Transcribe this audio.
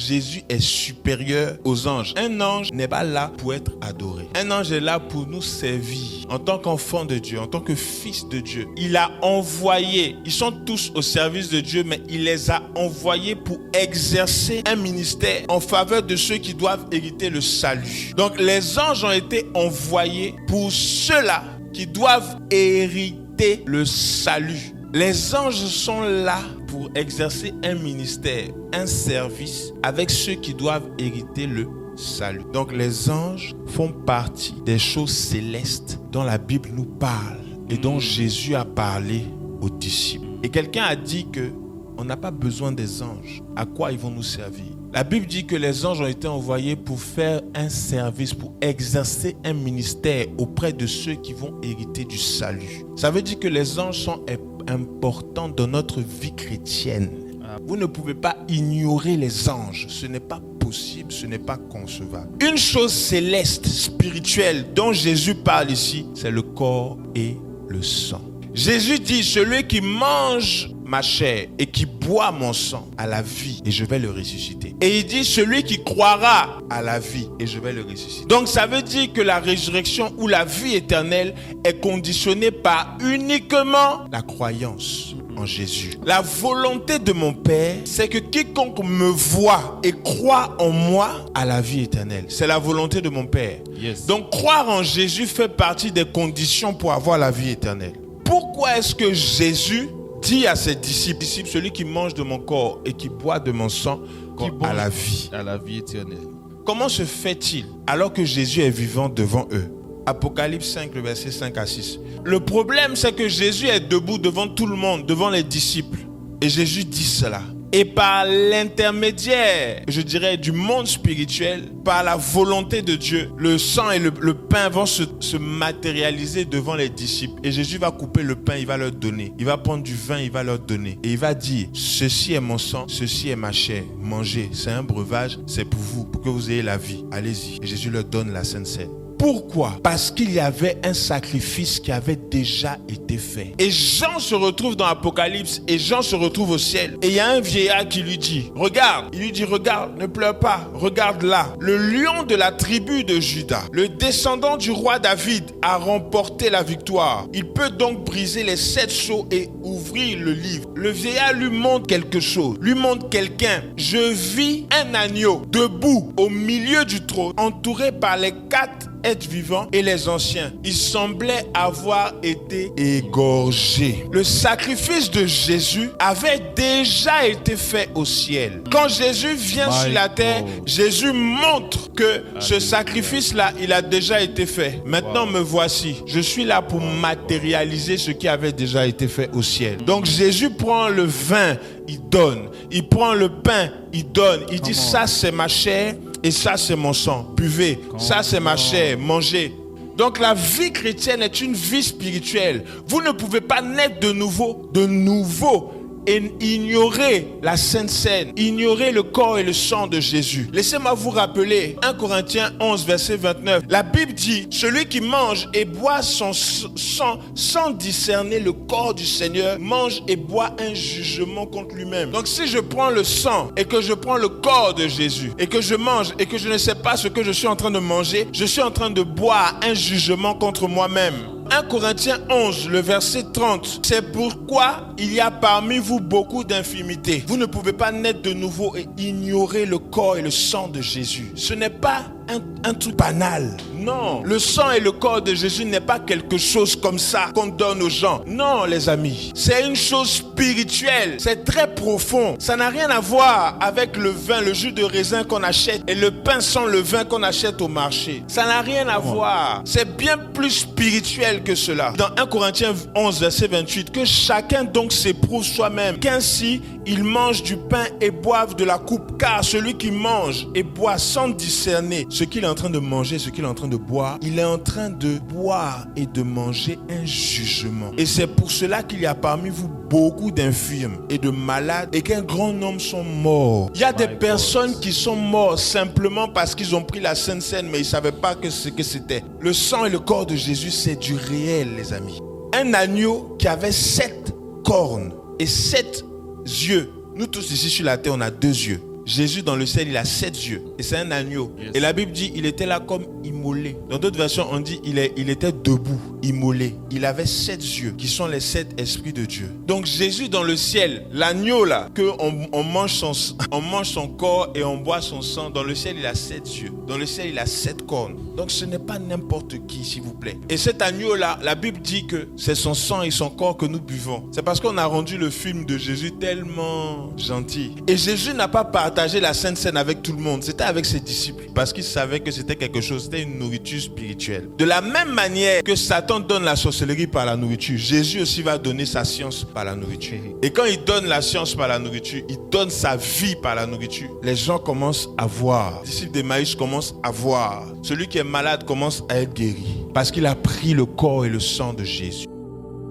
Jésus est supérieur aux anges. Un ange n'est pas là pour être adoré. Un ange est là pour nous servir en tant qu'enfant de Dieu, en tant que fils de Dieu. Il a envoyé, ils sont tous au service de Dieu, mais il les a envoyés pour exercer un ministère en faveur de ceux qui doivent hériter le salut. Donc les anges ont été envoyés pour ceux-là qui doivent hériter le salut. Les anges sont là pour exercer un ministère, un service avec ceux qui doivent hériter le salut. Donc les anges font partie des choses célestes dont la Bible nous parle et dont Jésus a parlé aux disciples. Et quelqu'un a dit que on n'a pas besoin des anges. À quoi ils vont nous servir? La Bible dit que les anges ont été envoyés pour faire un service, pour exercer un ministère auprès de ceux qui vont hériter du salut. Ça veut dire que les anges sont importants dans notre vie chrétienne. Vous ne pouvez pas ignorer les anges. Ce n'est pas possible, ce n'est pas concevable. Une chose céleste, spirituelle, dont Jésus parle ici, c'est le corps et le sang. Jésus dit, celui qui mange ma chair et qui boit mon sang a la vie et je vais le ressusciter. Et il dit, celui qui croira à la vie et je vais le ressusciter. Donc ça veut dire que la résurrection ou la vie éternelle est conditionnée par uniquement la croyance en Jésus. La volonté de mon Père, c'est que quiconque me voit et croit en moi a la vie éternelle. C'est la volonté de mon Père. Yes. Donc croire en Jésus fait partie des conditions pour avoir la vie éternelle. Pourquoi est-ce que Jésus dit à ses disciples, celui qui mange de mon corps et qui boit de mon sang a la vie éternelle? Comment se fait-il alors que Jésus est vivant devant eux? Apocalypse 5, le verset 5 à 6. Le problème, c'est que Jésus est debout devant tout le monde, devant les disciples. Et Jésus dit cela. Et par l'intermédiaire, je dirais, du monde spirituel, par la volonté de Dieu, le sang et le pain vont se matérialiser devant les disciples. Et Jésus va couper le pain, il va leur donner. Il va prendre du vin, il va leur donner. Et il va dire, ceci est mon sang, ceci est ma chair. Mangez, c'est un breuvage, c'est pour vous, pour que vous ayez la vie. Allez-y. Et Jésus leur donne la Sainte Seine. Pourquoi? Parce qu'il y avait un sacrifice qui avait déjà été fait. Et Jean se retrouve dans l'Apocalypse et Jean se retrouve au ciel. Et il y a un vieillard qui lui dit, regarde. Il lui dit, regarde, ne pleure pas. Regarde là. Le lion de la tribu de Juda, le descendant du roi David, a remporté la victoire. Il peut donc briser les 7 sceaux et ouvrir le livre. Le vieillard lui montre quelque chose, lui montre quelqu'un. Je vis un agneau debout au milieu du trône, entouré par les 4 êtres vivants et les anciens. Ils semblaient avoir été égorgés. Le sacrifice de Jésus avait déjà été fait au ciel. Quand Jésus vient sur la terre, Jésus montre que ce sacrifice-là, il a déjà été fait. Maintenant, me voici. Je suis là pour matérialiser ce qui avait déjà été fait au ciel. Donc Jésus prend le vin, il donne. Il prend le pain, il donne. Il dit, ça c'est ma chair. Et ça, c'est mon sang. Buvez. Ça, c'est ma chair. Mangez. Donc, la vie chrétienne est une vie spirituelle. Vous ne pouvez pas naître de nouveau, et ignorer la Sainte Seine, ignorer le corps et le sang de Jésus. Laissez-moi vous rappeler 1 Corinthiens 11, verset 29. La Bible dit, celui qui mange et boit son sang sans discerner le corps du Seigneur, mange et boit un jugement contre lui-même. Donc si je prends le sang et que je prends le corps de Jésus et que je mange et que je ne sais pas ce que je suis en train de manger, je suis en train de boire un jugement contre moi-même. 1 Corinthiens 11, le verset 30. C'est pourquoi il y a parmi vous beaucoup d'infirmités. Vous ne pouvez pas naître de nouveau et ignorer le corps et le sang de Jésus. Ce n'est pas un truc banal. Non. Le sang et le corps de Jésus n'est pas quelque chose comme ça qu'on donne aux gens. Non, les amis. C'est une chose spirituelle. C'est très profond. Ça n'a rien à voir avec le vin, le jus de raisin qu'on achète et le pain sans levain qu'on achète au marché. Ça n'a rien à voir. C'est bien plus spirituel que cela. Dans 1 Corinthiens 11, verset 28, que chacun donc s'éprouve soi-même, qu'ainsi il mange du pain et boive de la coupe, car celui qui mange et boit sans discerner ce qu'il est en train de manger, ce qu'il est en train de boire, il est en train de boire et de manger un jugement. Et c'est pour cela qu'il y a parmi vous beaucoup d'infirmes et de malades et qu'un grand nombre sont morts. Il y a des personnes qui sont mortes simplement parce qu'ils ont pris la Sainte Seine, mais ils ne savaient pas ce que c'était. Le sang et le corps de Jésus, c'est du réel, les amis. Un agneau qui avait 7 cornes et 7 yeux. Nous tous ici sur la terre, on a 2 yeux. Jésus dans le ciel, il a 7 yeux. Et c'est un agneau. Yes. Et la Bible dit, il était là comme immolé. Dans d'autres versions, on dit, il était debout, immolé. Il avait 7 yeux, qui sont les 7 esprits de Dieu. Donc Jésus dans le ciel, l'agneau là, on mange son corps et on boit son sang. Dans le ciel, il a 7 yeux. Dans le ciel, il a 7 cornes. Donc ce n'est pas n'importe qui, s'il vous plaît. Et cet agneau là, la Bible dit que c'est son sang et son corps que nous buvons. C'est parce qu'on a rendu le film de Jésus tellement gentil. Et Jésus n'a pas partagé la Sainte Seine avec tout le monde. C'était avec ses disciples. Parce qu'il savait que c'était quelque chose, c'était une nourriture spirituelle. De la même manière que Satan donne la sorcellerie par la nourriture, Jésus aussi va donner sa science par la nourriture. Et quand il donne la science par la nourriture, il donne sa vie par la nourriture. Les gens commencent à voir. Les disciples d'Emmaüs commencent à voir. Celui qui est malade commence à être guéri. Parce qu'il a pris le corps et le sang de Jésus.